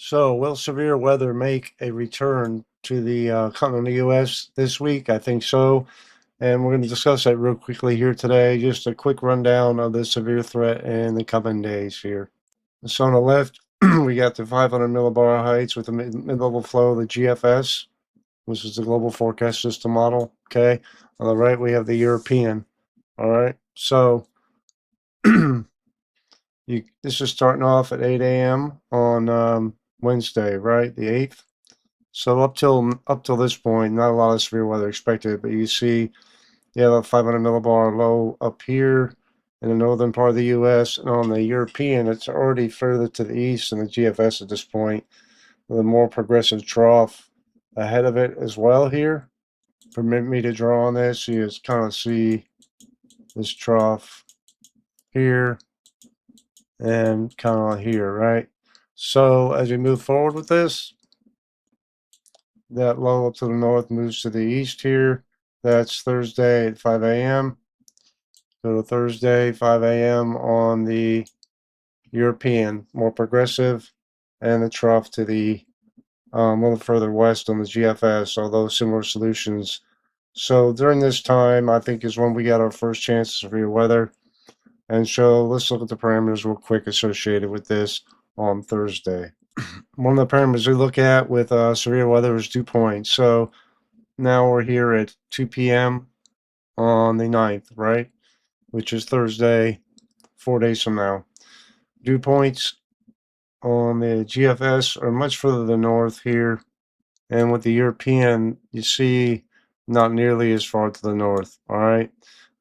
So, will severe weather make a return to the continental U.S. this week? I think so. And we're going to discuss that real quickly here today. Just a quick rundown of the severe threat in the coming days here. So, on the left, we got the 500 millibar heights with the mid-level flow, the GFS, which is the global forecast system model. Okay. On the right, we have the European. All right. So, this is starting off at 8 a.m. on Wednesday, right? The 8th. So up till this point, not a lot of severe weather expected, but you see you have a 500 millibar low up here in the northern part of the U.S. and on the European, it's already further to the east in the GFS at this point, with a more progressive trough ahead of it as well here. Permit me to draw on this. You just kind of see this trough here and kind of here, right? So as we move forward with this, that low up to the north moves to the east here. That's Thursday at 5 a.m. Go to Thursday, 5 a.m. on the European, more progressive, and the trough to the a little further west on the GFS, although similar solutions. So during this time, I think is when we got our first chance of severe weather. And so let's look at the parameters real quick associated with this on Thursday. One of the parameters we look at with severe weather is dew point. So now we're here at 2 p.m. on the 9th, right? Which is Thursday, 4 days from now. Dew points on the GFS are much further to the north here. And with the European, you see not nearly as far to the north, all right?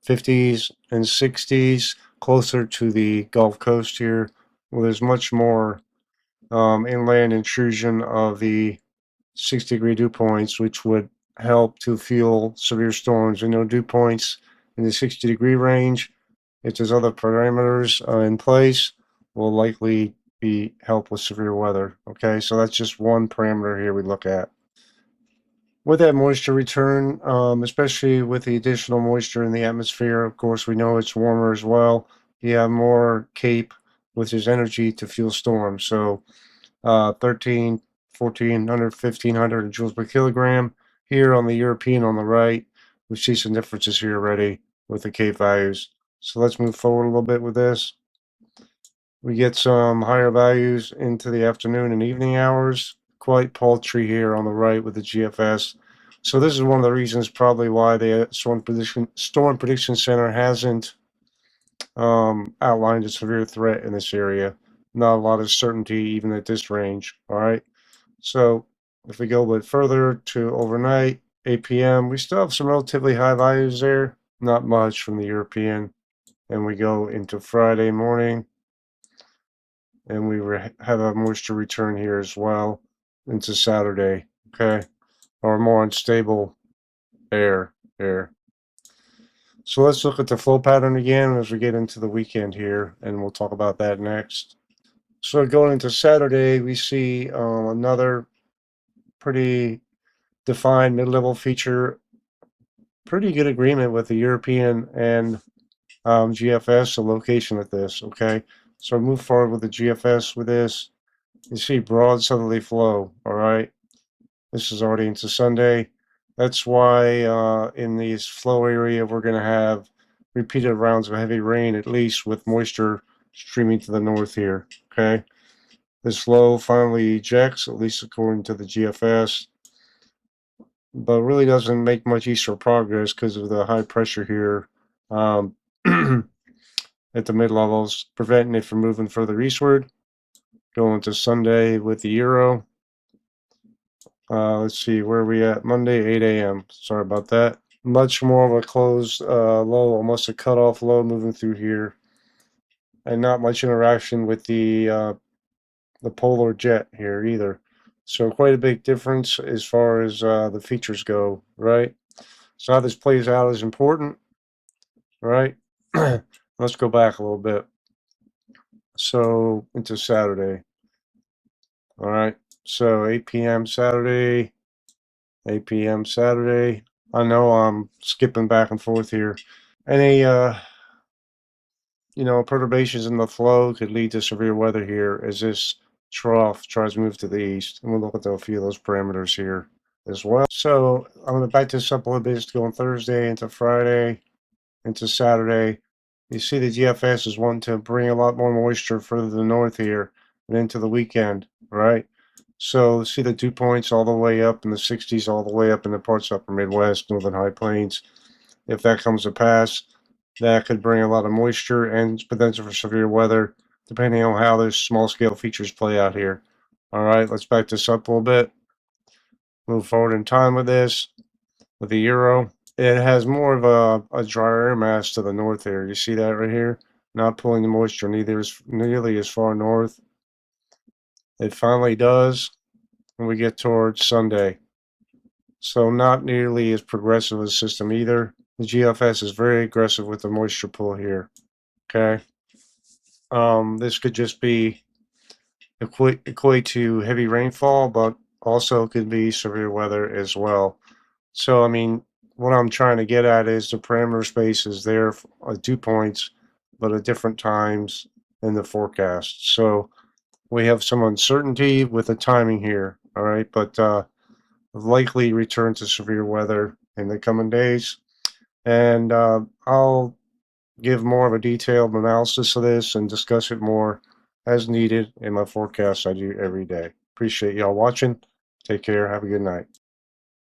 50s and 60s, closer to the Gulf Coast here, where there's much more inland intrusion of the 60-degree dew points, which would help to fuel severe storms. Dew points in the 60-degree range, if there's other parameters in place, will likely be help with severe weather. Okay, so that's just one parameter here we look at. With that moisture return, especially with the additional moisture in the atmosphere, of course, we know it's warmer as well. You have more CAPE, which is energy to fuel storms. So 13, 1400, 1500 joules per kilogram. Here on the European on the right, we see some differences here already with the CAPE values. So let's move forward a little bit with this. We get some higher values into the afternoon and evening hours. Quite paltry here on the right with the GFS. So this is one of the reasons probably why the Storm Prediction Center hasn't outlined a severe threat in this area. Not a lot of certainty even at this range. All right. So if we go a bit further to overnight, 8 p.m., we still have some relatively high values there. Not much from the European. And we go into Friday morning, and we have a moisture return here as well into Saturday, okay, or more unstable air. So let's look at the flow pattern again as we get into the weekend here, and we'll talk about that next. So going into Saturday, we see another pretty defined mid-level feature. Pretty good agreement with the European and GFS, the location of this, okay? So move forward with the GFS with this. You see broad southerly flow, all right? This is already into Sunday. That's why in this flow area, we're going to have repeated rounds of heavy rain, at least with moisture streaming to the north here, okay? This low finally ejects, at least according to the GFS, but really doesn't make much eastward progress because of the high pressure here at the mid-levels, preventing it from moving further eastward. Going to Sunday with the Euro. Let's see, where are we at? Monday, 8 a.m. Sorry about that. Much more of a closed low, almost a cutoff low moving through here. And not much interaction with the polar jet here either. So quite a big difference as far as the features go, right? So how this plays out is important, right? Let's go back a little bit. So into Saturday. All right. So 8 p.m. Saturday, 8 p.m. Saturday. I know I'm skipping back and forth here. Any perturbations in the flow could lead to severe weather here as this trough tries to move to the east. And we'll look at a few of those parameters here as well. So I'm going to back this up a little bit, just going Thursday into Friday into Saturday. You see the GFS is wanting to bring a lot more moisture further to the north here and into the weekend, right? So see the dew points all the way up in the 60s, all the way up in the parts of upper Midwest, northern high plains. If that comes to pass, that could bring a lot of moisture and potential for severe weather, depending on how those small-scale features play out here. All right, let's back this up a little bit. Move forward in time with this, with the Euro. It has more of a drier air mass to the north here. You see that right here? Not pulling the moisture nearly as far north. It finally does when we get towards Sunday. So not nearly as progressive a system either. The GFS is very aggressive with the moisture pull here. Okay. This could just be equate to heavy rainfall, but also could be severe weather as well. So, I mean, what I'm trying to get at is the parameter space is there at 2 points, but at different times in the forecast. So we have some uncertainty with the timing here, all right, but likely return to severe weather in the coming days. And I'll give more of a detailed analysis of this and discuss it more as needed in my forecasts I do every day. Appreciate y'all watching. Take care. Have a good night.